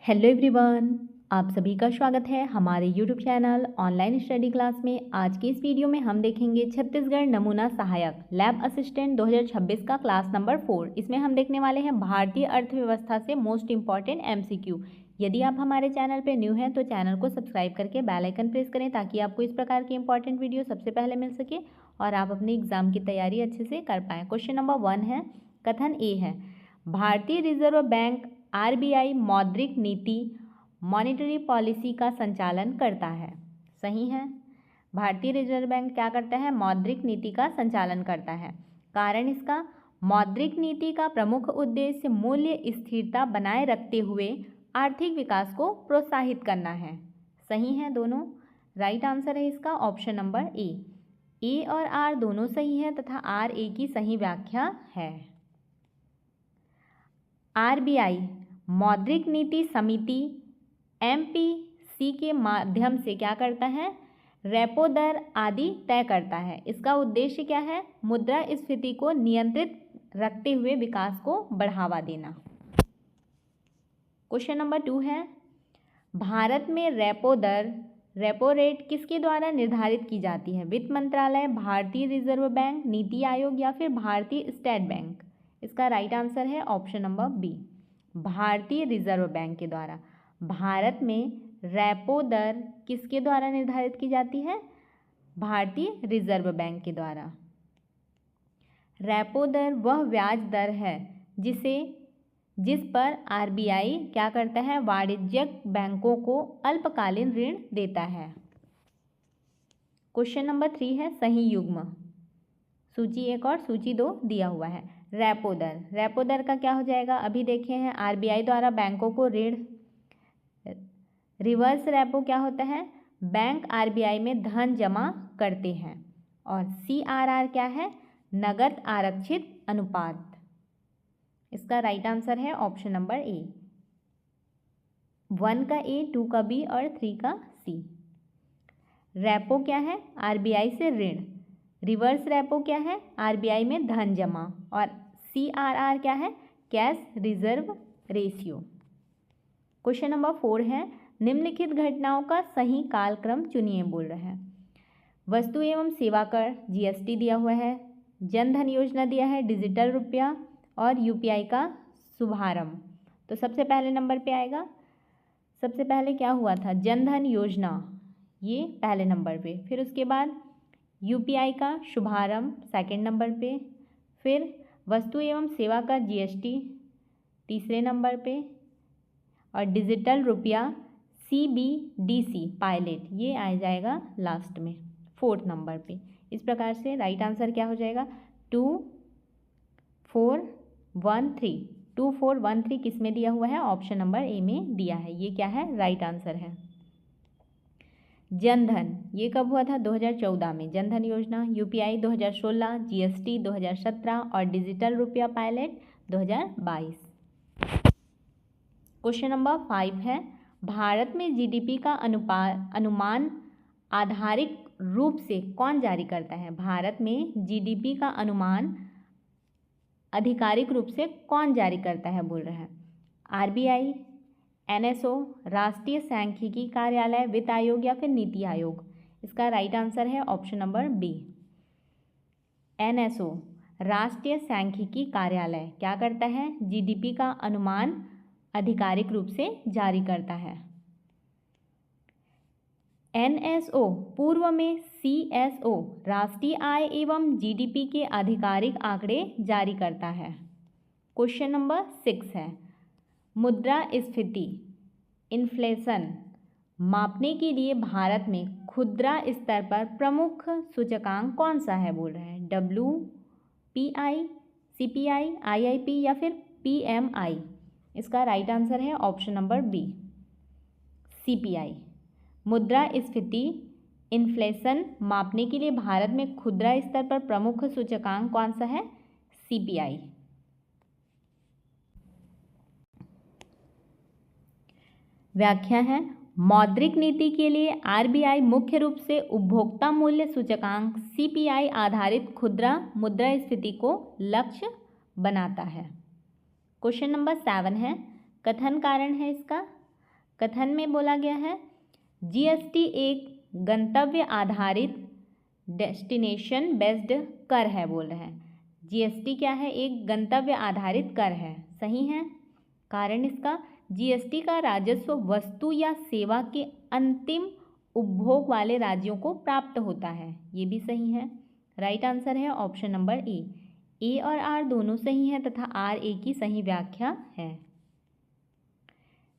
Hello everyone, आप सभी का स्वागत है हमारे YouTube channel online study class में। आज की इस वीडियो में हम देखेंगे छत्तीसगढ़ नमूना सहायक लैब असिस्टेंट 2026 का क्लास नंबर 4। इसमें हम देखने वाले हैं भारतीय अर्थव्यवस्था से मोस्ट इंपॉर्टेंट एमसीक्यू। यदि आप हमारे चैनल पर न्यू हैं तो चैनल को सब्सक्राइब करके बेल आइकन प्रेस करें ताकि आपको इस प्रकार की इंपॉर्टेंट वीडियो सबसे पहले मिल सके और आप अपने एग्जाम की तैयारी अच्छे से कर पाएँ। क्वेश्चन नंबर 1 है, कथन ए है, भारतीय रिजर्व बैंक आरबीआई मौद्रिक नीति मॉनेटरी पॉलिसी का संचालन करता है। सही है, भारतीय रिजर्व बैंक क्या करता है? मौद्रिक नीति का संचालन करता है। कारण इसका, मौद्रिक नीति का प्रमुख उद्देश्य मूल्य स्थिरता बनाए रखते हुए आर्थिक विकास को प्रोत्साहित करना है। सही है दोनों। राइट आंसर है इसका ऑप्शन नंबर ए और आर दोनों सही है तथा आर ए की सही व्याख्या है। आरबीआई मौद्रिक नीति समिति एमपीसी के माध्यम से क्या करता है? रेपो दर आदि तय करता है। इसका उद्देश्य क्या है? मुद्रास्फीति को नियंत्रित रखते हुए विकास को बढ़ावा देना। क्वेश्चन नंबर 2 है, भारत में रेपो रेट किसके द्वारा निर्धारित की जाती है? वित्त मंत्रालय, भारतीय रिजर्व बैंक, नीति आयोग या फिर भारतीय स्टेट बैंक? इसका राइट आंसर है ऑप्शन नंबर बी, भारतीय रिजर्व बैंक के द्वारा। भारत में रेपो दर किसके द्वारा निर्धारित की जाती है? भारतीय रिजर्व बैंक के द्वारा। रेपो दर वह ब्याज दर है जिस पर आरबीआई क्या करता है? वाणिज्यिक बैंकों को अल्पकालीन ऋण देता है। क्वेश्चन नंबर 3 है, सही युग्म सूची 1 और सूची 2 दिया हुआ है। रेपो दर का क्या हो जाएगा? अभी देखे हैं, आरबीआई द्वारा बैंकों को ऋण। रिवर्स रेपो क्या होता है? बैंक आरबीआई में धन जमा करते हैं। और सीआरआर क्या है? नगद आरक्षित अनुपात। इसका राइट आंसर है ऑप्शन नंबर ए, 1 का ए, 2 का बी और 3 का सी। रेपो क्या है? आरबीआई से ऋण। रिवर्स रेपो क्या है? आरबीआई में धन जमा। और सीआरआर क्या है? Cash reserve ratio. Question number 4 है, निम्नलिखित घटनाओं का सही कालक्रम चुनिए बोल रहा है। वस्तु एवं सेवा कर जीएसटी दिया हुआ है, जन धन योजना दिया है, डिजिटल रुपया और यूपीआई का शुभारंभ। तो सबसे पहले नंबर पे आएगा, सबसे पहले क्या हुआ था? जन धन योजना, ये पहले नंबर पे। फिर उसके बाद यूपीआई का शुभारंभ सेकंड नंबर पे। फिर वस्तु एवं सेवा कर जीएसटी तीसरे नंबर पे। और डिजिटल रुपया सीबीडीसी पायलट, ये आ जाएगा लास्ट में 4th नंबर पे। इस प्रकार से राइट आंसर क्या हो जाएगा? 2 4 1 3। 2 4 1 3 किस में दिया हुआ है? ऑप्शन नंबर ए में दिया है। ये क्या है? राइट आंसर है। जनधन ये कब हुआ था? 2014 में जनधन योजना, यूपीआई 2016, जीएसटी 2017 और डिजिटल रुपया पायलट 2022। क्वेश्चन नंबर 5 है, भारत में जीडीपी का अनुमान आधारिक रूप से कौन जारी करता है? भारत में जीडीपी का अनुमान आधिकारिक रूप से कौन जारी करता है बोल रहा है? आरबीआई, एनएसओ, राष्ट्रीय सांख्यिकी कार्यालय, वित्त आयोग या फिर नीति आयोग? इसका राइट आंसर है ऑप्शन नंबर बी, एनएसओ, राष्ट्रीय सांख्यिकी कार्यालय क्या करता है? जीडीपी का अनुमान आधिकारिक रूप से जारी करता है। एनएसओ पूर्व में सीएसओ राष्ट्रीय आय एवं जीडीपी के आधिकारिक आंकड़े जारी करता है। क्वेश्चन नंबर 6 है, मुद्रास्फीति इन्फ्लेशन मापने के लिए भारत में खुदरा स्तर पर प्रमुख सूचकांक कौन सा है बोल रहे हैं? डब्ल्यूपीआई, सीपीआई, आईआईपी या फिर पीएमआई? इसका राइट आंसर है ऑप्शन नंबर बी, सीपीआई। मुद्रास्फीति इन्फ्लेशन मापने के लिए भारत में खुदरा स्तर पर प्रमुख सूचकांक कौन सा है? सीपीआई। व्याख्या है, मौद्रिक नीति के लिए आरबीआई मुख्य रूप से उपभोक्ता मूल्य सूचकांक सीपीआई आधारित खुदरा मुद्रास्फीति को लक्ष्य बनाता है। क्वेश्चन नंबर 7 है, कथन कारण है इसका, कथन में बोला गया है जीएसटी एक गंतव्य आधारित डेस्टिनेशन बेस्ड कर है, बोल रहे हैं। जीएसटी क्या है? एक गंतव्य आधारित कर है, सही है। कारण इसका जीएसटी का राजस्व वस्तु या सेवा के अंतिम उपभोग वाले राज्यों को प्राप्त होता है, ये भी सही है। राइट आंसर है ऑप्शन नंबर ए और आर दोनों सही हैं तथा आर ए की सही व्याख्या है।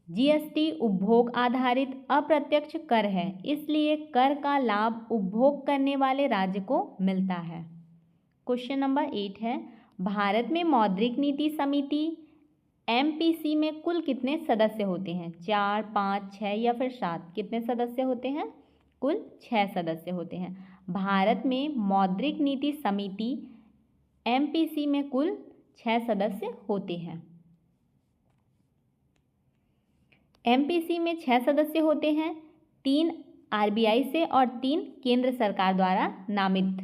जीएसटी उपभोग आधारित अप्रत्यक्ष कर है, इसलिए कर का लाभ उपभोग करने वाले राज्य को मिलता है। क्वेश्चन नंबर 8 है, भारत में मौद्रिक नीति समिति एमपीसी में कुल कितने सदस्य होते हैं? 4, 5, 6 या फिर 7? कितने सदस्य होते हैं? कुल 6 सदस्य होते हैं। भारत में मौद्रिक नीति समिति एमपीसी में कुल 6 सदस्य होते हैं। एमपीसी में 6 सदस्य होते हैं, 3 आरबीआई से और 3 केंद्र सरकार द्वारा नामित।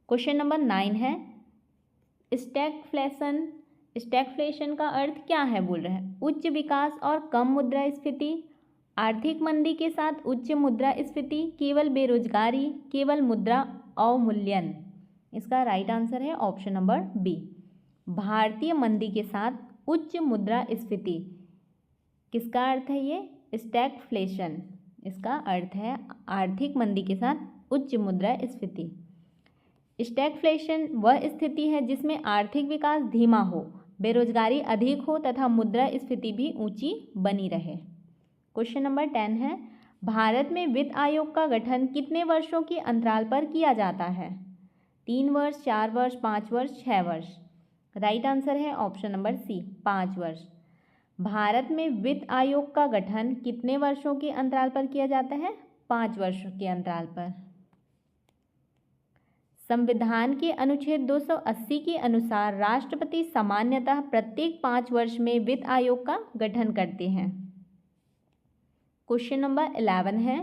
क्वेश्चन नंबर 9 है, स्टैगफ्लेशन का अर्थ क्या है? बोल रहे हैं उच्च विकास और कम मुद्रास्फीति, आर्थिक मंदी के साथ उच्च मुद्रास्फीति, केवल बेरोजगारी, केवल मुद्रा अवमूल्यन। इसका राइट आंसर है ऑप्शन नंबर बी, भारतीय मंदी के साथ उच्च मुद्रास्फीति। किसका अर्थ है ये? स्टैगफ्लेशन। इसका अर्थ है आर्थिक मंदी के साथ उच्च मुद्रास्फीति। स्टैगफ्लेशन वह स्थिति है जिसमें आर्थिक विकास धीमा हो, बेरोजगारी अधिक हो तथा मुद्रास्फीति भी ऊंची बनी रहे। क्वेश्चन नंबर 10 है, भारत में वित्त आयोग का गठन कितने वर्षों के अंतराल पर किया जाता है? 3 वर्ष, 4 वर्ष, 5 वर्ष, 6 वर्ष? राइट आंसर है ऑप्शन नंबर सी, 5 वर्ष। भारत में वित्त आयोग का गठन कितने वर्षों के अंतराल पर किया जाता है? 5 वर्षों के अंतराल पर। संविधान के अनुच्छेद 280 के अनुसार राष्ट्रपति सामान्यतः प्रत्येक 5 वर्ष में वित्त आयोग का गठन करते हैं। क्वेश्चन नंबर 11 है,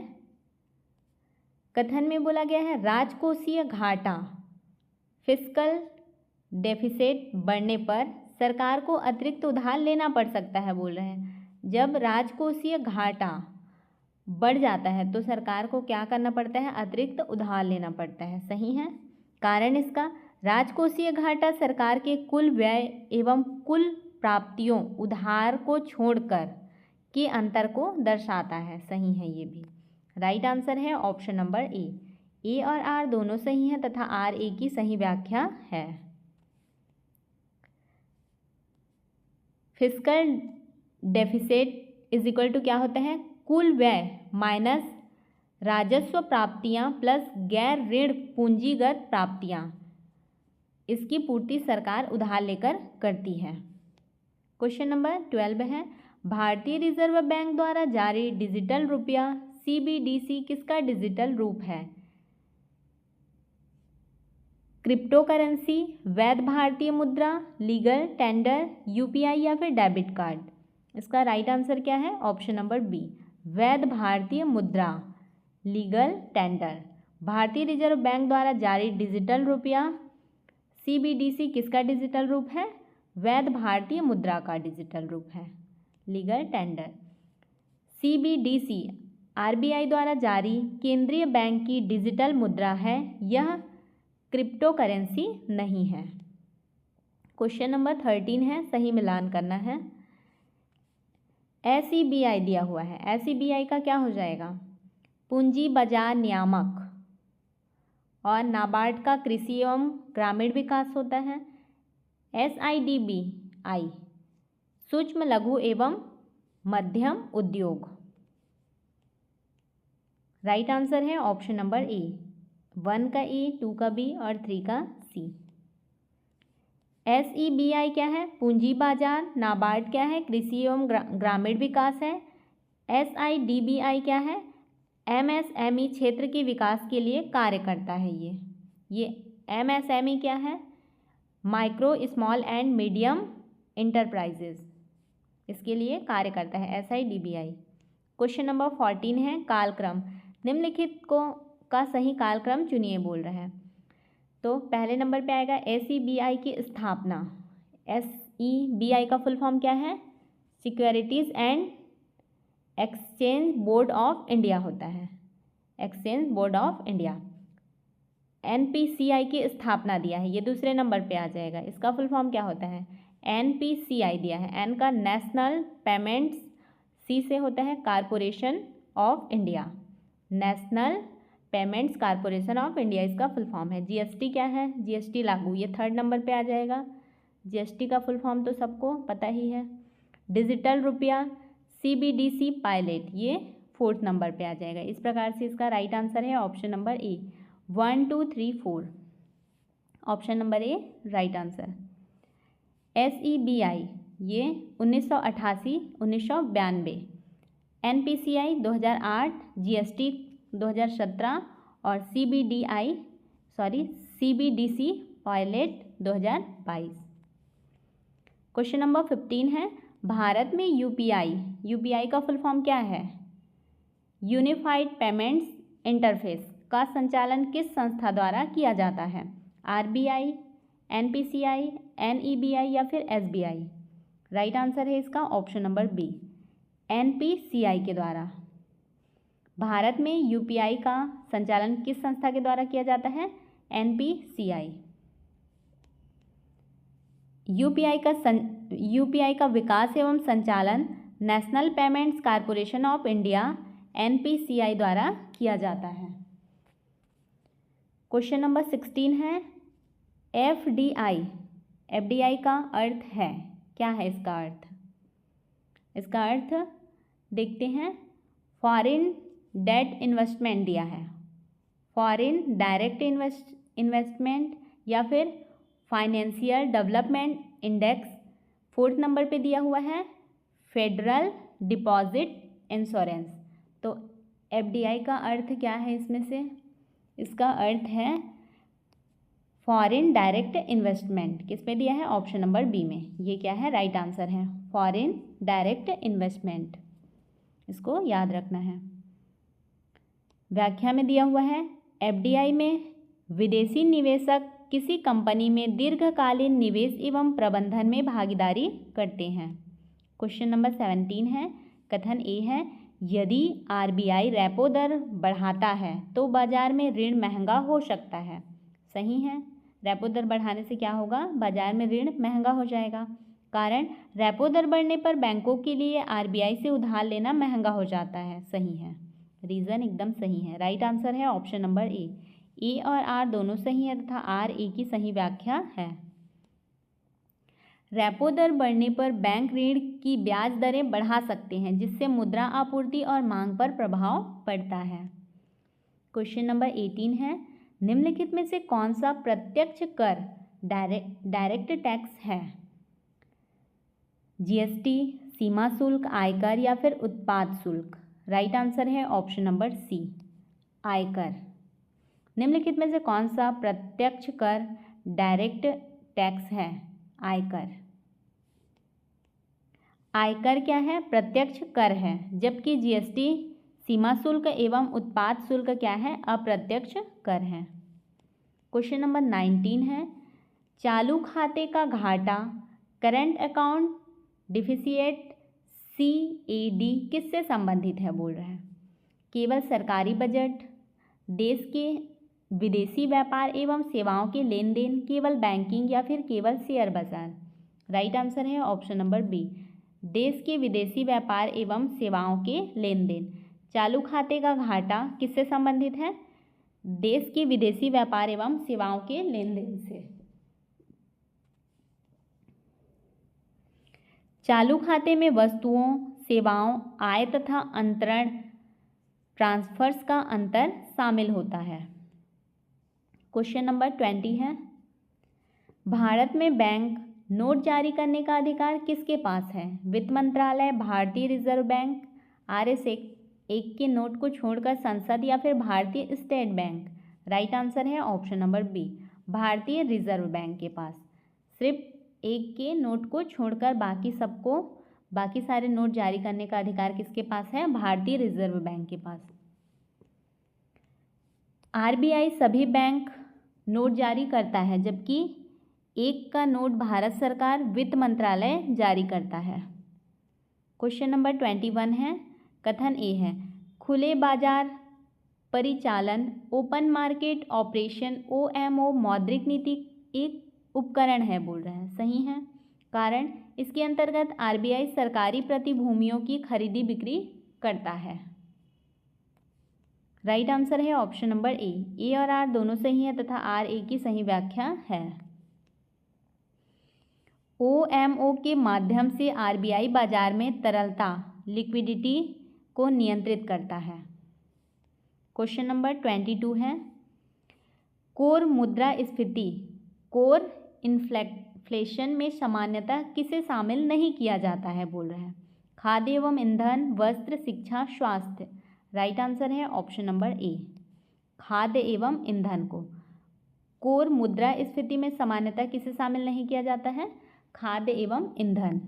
कथन में बोला गया है राजकोषीय घाटा फिस्कल डेफिसिट बढ़ने पर सरकार को अतिरिक्त उधार लेना पड़ सकता है, बोल रहे हैं। जब राजकोषीय घाटा बढ़ जाता है तो सरकार को क्या करना पड़ता है? अतिरिक्त उधार लेना पड़ता है, सही है। कारण इसका राजकोषीय घाटा सरकार के कुल व्यय एवं कुल प्राप्तियों उधार को छोड़कर के अंतर को दर्शाता है, सही है ये भी। राइट आंसर है ऑप्शन नंबर ए और आर दोनों सही हैं तथा आर ए की सही व्याख्या है। Fiscal deficit is equal to क्या होता है? कुल व्यय माइनस राजस्व प्राप्तियां प्लस गैर ऋण पूंजीगत प्राप्तियां, इसकी पूर्ति सरकार उधार लेकर करती है। क्वेश्चन नंबर 12 है, भारतीय रिजर्व बैंक द्वारा जारी डिजिटल रुपया सीबीडीसी किसका डिजिटल रूप है? क्रिप्टो करेंसी, वैध भारतीय मुद्रा, लीगल टेंडर, यूपीआई या फिर डेबिट कार्ड? इसका राइट आंसर क्या है? ऑप्शन नंबर बी, वैध भारतीय मुद्रा, लीगल टेंडर। भारतीय रिजर्व बैंक द्वारा जारी डिजिटल रुपया सीबीडीसी किसका डिजिटल रूप है? वैध भारतीय मुद्रा का डिजिटल रूप है, लीगल टेंडर। सीबीडीसी आरबीआई द्वारा जारी केंद्रीय बैंक की डिजिटल मुद्रा है, यह क्रिप्टो करेंसी नहीं है। क्वेश्चन नंबर 13 है, सही मिलान करना है। एसईबीआई दिया हुआ है, एसईबीआई का क्या हो जाएगा? पूंजी बाजार नियामक, और नाबार्ड का कृषि एवं ग्रामीण विकास होता है। एसआईडीबीआई सूक्ष्म लघु एवं मध्यम उद्योग। राइट आंसर है ऑप्शन नंबर ए, 1 का ए, 2 का बी और 3 का सी। एसईबीआई क्या है? पूंजी बाजार। नाबार्ड क्या है? कृषि एवं ग्रामीण विकास है। एसआईडीबीआई क्या है? एमएसएमई क्षेत्र के विकास के लिए कार्य करता है। ये एमएसएमई क्या है? Micro small and medium enterprises, इसके लिए कार्य करता है एसआईडीबीआई। क्वेश्चन नंबर 14 है, कालक्रम। निम्नलिखित का सही कालक्रम चुनिए, बोल रहे हैं। तो पहले नंबर पे आएगा एसईबीआई की स्थापना। एसईबीआई का फुल फॉर्म क्या है? Securities and exchange board of India होता है, exchange board of India. NPCI की स्थापना दिया है, ये दूसरे नंबर पे आ जाएगा। इसका फुल फॉर्म क्या होता है? NPCI दिया है, N का नेशनल पेमेंट्स, C से होता है corporation of India, national payments corporation of India इसका फुल फॉर्म है। GST क्या है? GST लागू, ये थर्ड नंबर पे आ जाएगा। GST का फुल फॉर्म तो सबको पता ही है। डिजिटल रुपया CBDC पायलट, ये फोर्थ नंबर पे आ जाएगा। इस प्रकार से इसका राइट आंसर है ऑप्शन नंबर ए, 1 2 3 4, ऑप्शन नंबर ए राइट आंसर। SEBI ये 1988 1992, NPCI 2008, GST 2017 और CBDC पायलट 2022। क्वेश्चन नंबर 15 है, भारत में यूपीआई का फुल फॉर्म क्या है? यूनिफाइड पेमेंट्स इंटरफेस का संचालन किस संस्था द्वारा किया जाता है? RBI, NPCI, NEBI या फिर SBI? राइट आंसर है इसका ऑप्शन नंबर बी, NPCI के द्वारा। भारत में यूपीआई का संचालन किस संस्था के द्वारा किया जाता है? NPCI। यूपीआई का विकास एवं संचालन national payments corporation of India NPCI द्वारा किया जाता है। क्वेश्चन नंबर 16 है, FDI का अर्थ है, क्या है इसका अर्थ? इसका अर्थ देखते हैं, फॉरेन डेट इन्वेस्टमेंट दिया है, फॉरेन डायरेक्ट इन्वेस्टमेंट या फिर financial development index. Fourth number पे दिया हुआ है फेडरल डिपॉजिट इंश्योरेंस। तो FDI का अर्थ क्या है इसमें से? इसका अर्थ है फॉरेन डायरेक्ट इन्वेस्टमेंट। किस पे दिया है? ऑप्शन नंबर बी में। ये क्या है? राइट आंसर है फॉरेन डायरेक्ट इन्वेस्टमेंट, इसको याद रखना है। व्याख्या में दिया हुआ है, FDI में विदेशी निवेशक किसी कंपनी में दीर्घकालीन निवेश एवं प्रबंधन में भागीदारी करते हैं। क्वेश्चन नंबर 17 है, कथन ए है, यदि RBI रेपो दर बढ़ाता है तो बाजार में ऋण महंगा हो सकता है। सही है, रेपो दर बढ़ाने से क्या होगा? बाजार में ऋण महंगा हो जाएगा। कारण, रेपो दर बढ़ने पर बैंकों के लिए RBI से उधार लेना महंगा हो जाता है। सही है, रीज़न एकदम सही है। राइट आंसर है ऑप्शन नंबर ए और आर दोनों सही है तथा आर ए की सही व्याख्या है। रेपो दर बढ़ने पर बैंक ऋण की ब्याज दरें बढ़ा सकते हैं, जिससे मुद्रा आपूर्ति और मांग पर प्रभाव पड़ता है। क्वेश्चन नंबर 18 है, निम्नलिखित में से कौन सा प्रत्यक्ष कर डायरेक्ट टैक्स है? GST, सीमा शुल्क, आयकर या फिर उत्पाद शुल्क? राइट आंसर है ऑप्शन नंबर सी, आयकर। निम्नलिखित में से कौन सा प्रत्यक्ष कर डायरेक्ट टैक्स है? आयकर। आयकर क्या है? प्रत्यक्ष कर है, जबकि GST सीमा शुल्क एवं उत्पाद शुल्क क्या है? अप्रत्यक्ष कर है। क्वेश्चन नंबर 19 है, चालू खाते का घाटा करंट अकाउंट डिफिसिट CAD किससे संबंधित है? बोल रहा है केवल सरकारी बजट, देश के विदेशी व्यापार एवं सेवाओं के लेन देन, केवल बैंकिंग या फिर केवल शेयर बाजार? राइट आंसर है ऑप्शन नंबर बी, देश के विदेशी व्यापार एवं सेवाओं के लेन देन। चालू खाते का घाटा किससे संबंधित है? देश के विदेशी व्यापार एवं सेवाओं के लेन देन से। चालू खाते में वस्तुओं, सेवाओं, आय तथा अंतरण ट्रांसफर्स का अंतर शामिल होता है। क्वेश्चन नंबर 20 है, भारत में बैंक नोट जारी करने का अधिकार किसके पास है? वित्त मंत्रालय, भारतीय रिजर्व बैंक, RS1 के नोट को छोड़कर संसद या फिर भारतीय स्टेट बैंक? राइट आंसर है ऑप्शन नंबर बी, भारतीय रिजर्व बैंक के पास। सिर्फ 1 के नोट को छोड़कर बाकी सारे नोट जारी करने का अधिकार किसके पास है? भारतीय रिजर्व बैंक के पास। RBI सभी बैंक नोट जारी करता है, जबकि 1 का नोट भारत सरकार वित्त मंत्रालय जारी करता है। क्वेश्चन नंबर 21 है, कथन ए है खुले बाजार परिचालन, ओपन मार्केट ऑपरेशन, OMO मौद्रिक नीति एक उपकरण है बोल रहा है। सही है, कारण इसके अंतर्गत RBI सरकारी प्रतिभूतियों की खरीदी बिक्री करता है। राइट आंसर है ऑप्शन नंबर ए और आर दोनों सही है तथा RA की सही व्याख्या है। OMO के माध्यम से RBI बाजार में तरलता लिक्विडिटी को नियंत्रित करता है। क्वेश्चन नंबर 22 है कोर मुद्रास्फीति कोर इन्फ्लेशन में सामान्यतः किसे शामिल नहीं किया जाता है बोल रहे हैं। खाद्य एवं ईंधन, वस्त्र, शिक्षा, स्वास्थ्य। राइट आंसर है ऑप्शन नंबर ए खाद्य एवं ईंधन को कोर मुद्रास्फीति में सामान्यतः किसे शामिल नहीं किया जाता है, खाद्य एवं ईंधन।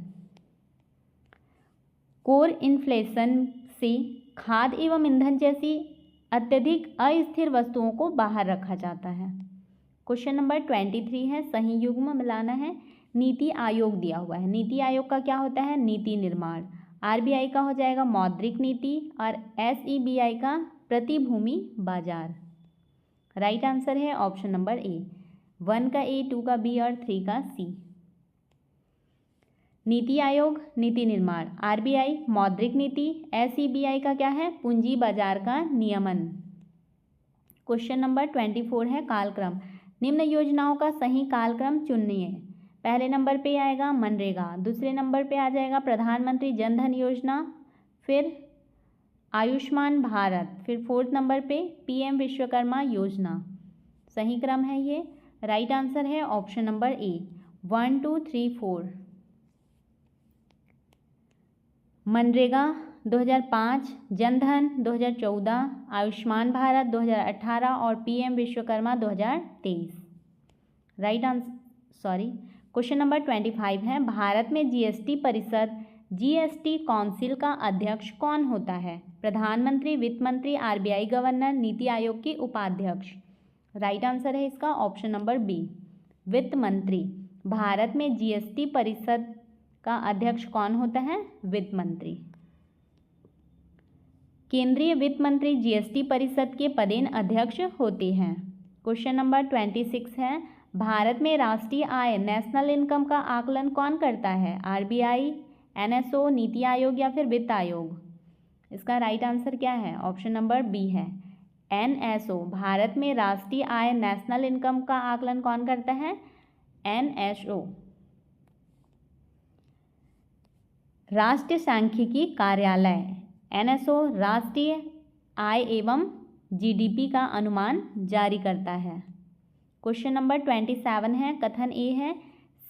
कोर इन्फ्लेशन से खाद्य एवं ईंधन जैसी अत्यधिक अस्थिर वस्तुओं को बाहर रखा जाता है। क्वेश्चन नंबर 23 है सही युग्म मिलाना है। नीति आयोग दिया हुआ है, नीति आयोग का क्या होता है, नीति निर्माण। RBI का हो जाएगा मौद्रिक नीति और SEBI का प्रतिभूमि बाजार। राइट आंसर है ऑप्शन नंबर ए 1 का A, 2 का B और 3 का C। नीति आयोग नीति निर्माण, RBI मौद्रिक नीति, SEBI का क्या है, पूंजी बाजार का नियमन। क्वेश्चन नंबर 24 है कालक्रम। निम्न योजनाओं का सही कालक्रम चुनिए। पहले नंबर पे आएगा मनरेगा, दूसरे नंबर पे आ जाएगा प्रधानमंत्री जन धन योजना, फिर आयुष्मान भारत, फिर 4th नंबर पे PM विश्वकर्मा योजना। सही क्रम है ये। राइट आंसर है ऑप्शन नंबर ए 1, 2, 3, 4। मनरेगा 2005, जनधन 2014, आयुष्मान भारत 2018 और PM Vishwakarma 2023। Right answer question number 25 है भारत में GST परिषद GST काउंसिल का अध्यक्ष कौन होता है। प्रधानमंत्री, वित्त मंत्री, RBI गवर्नर, नीति आयोग के उपाध्यक्ष। राइट आंसर है इसका ऑप्शन नंबर बी वित्त मंत्री। भारत में GST परिषद का अध्यक्ष कौन होता है, वित्त मंत्री। केंद्रीय वित्त मंत्री GST परिषद के पदेन अध्यक्ष होते हैं। क्वेश्चन नंबर 26 है भारत में राष्ट्रीय आय नेशनल इनकम का आकलन कौन करता है, RBI, NSO, नीति आयोग या फिर वित्त आयोग। इसका राइट आंसर क्या है, ऑप्शन नंबर बी है NSO। भारत में राष्ट्रीय आय नेशनल इनकम का आकलन कौन करता है, NSO। राष्ट्रीय सांख्यिकी कार्यालय NSO राष्ट्रीय आय एवं GDP का अनुमान जारी करता है। क्वेश्चन नंबर 27 है कथन ए है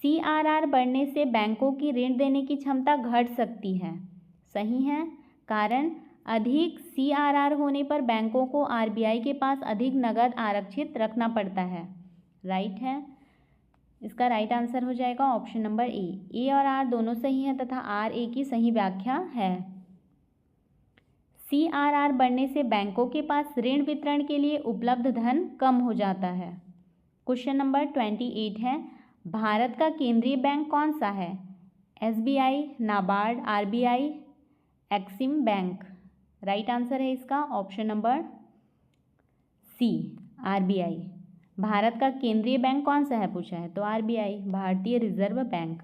CRR बढ़ने से बैंकों की ऋण देने की क्षमता घट सकती है। सही है, कारण अधिक CRR होने पर बैंकों को RBI के पास अधिक नगद आरक्षित रखना पड़ता है। राइट है, इसका राइट आंसर हो जाएगा ऑप्शन नंबर ए और आर दोनों सही हैं तथा RA की सही व्याख्या है। CRR बढ़ने से बैंकों के पास ऋण वितरण के लिए उपलब्ध धन कम हो जाता है। क्वेश्चन नंबर 28 है भारत का केंद्रीय बैंक कौन सा है, SBI, NABARD, RBI, Exim bank. Right answer है इसका option number C RBI। Bharat का केंद्रीय बैंक कौन सा है पूछा है तो RBI भारतीय रिजर्व बैंक।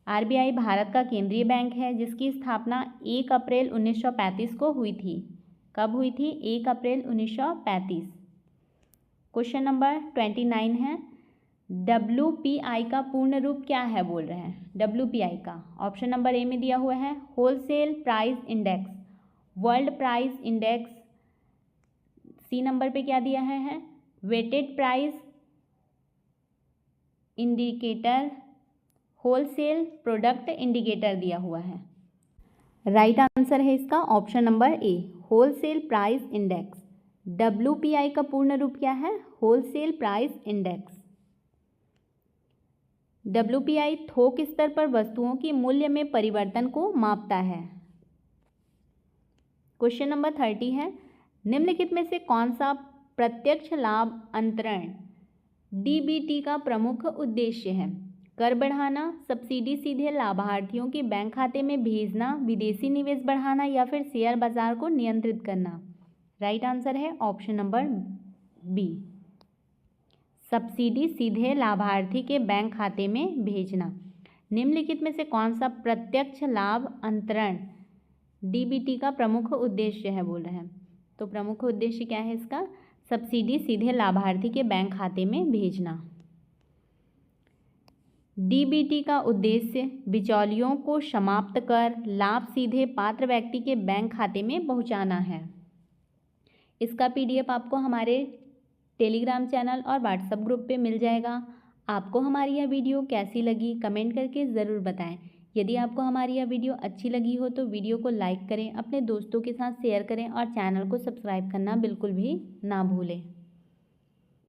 RBI भारत का केंद्रीय बैंक है जिसकी स्थापना 1 अप्रैल 1935 को हुई थी। कब हुई थी, 1 अप्रैल 1935। क्वेश्चन नंबर 29 है WPI का पूर्ण रूप क्या है बोल रहे हैं। WPI का ऑप्शन नंबर ए में दिया हुआ है wholesale price index, world price index. C number पे क्या दिया है weighted price indicator, wholesale product indicator दिया हुआ है। राइट आंसर है इसका option number A wholesale price index. WPI का पूर्ण रूप क्या है, होलसेल प्राइस इंडेक्स। WPI थोक स्तर पर वस्तुओं की मूल्य में परिवर्तन को मापता है। क्वेश्चन नंबर 30 है निम्नलिखित में से कौन सा प्रत्यक्ष लाभ अंतरण DBT का प्रमुख उद्देश्य है। कर बढ़ाना, सब्सिडी सीधे लाभार्थियों के बैंक खाते में भेजना, विदेशी निवेश बढ़ाना या फिर शेयर बाजार को नियंत्रित करना। राइट आंसर है ऑप्शन नंबर बी, सब्सिडी सीधे लाभार्थी के बैंक खाते में भेजना। निम्नलिखित में से कौन सा प्रत्यक्ष लाभ अंतरण डीबीटी का प्रमुख उद्देश्य है बोल रहे हैं। तो प्रमुख उद्देश्य क्या है इसका, सब्सिडी सीधे लाभार्थी के बैंक खाते में भेजना। डीबीटी का उद्देश्य बिचौलियों को समाप्त कर लाभ सीधे पात्र व्यक्ति के बैंक खाते में पहुंचाना है। इसका पीडीएफ आपको हमारे टेलीग्राम चैनल और व्हाट्सएप ग्रुप पे मिल जाएगा। आपको हमारी यह वीडियो कैसी लगी कमेंट करके ज़रूर बताएं। यदि आपको हमारी यह वीडियो अच्छी लगी हो तो वीडियो को लाइक करें, अपने दोस्तों के साथ शेयर करें और चैनल को सब्सक्राइब करना बिल्कुल भी ना भूलें।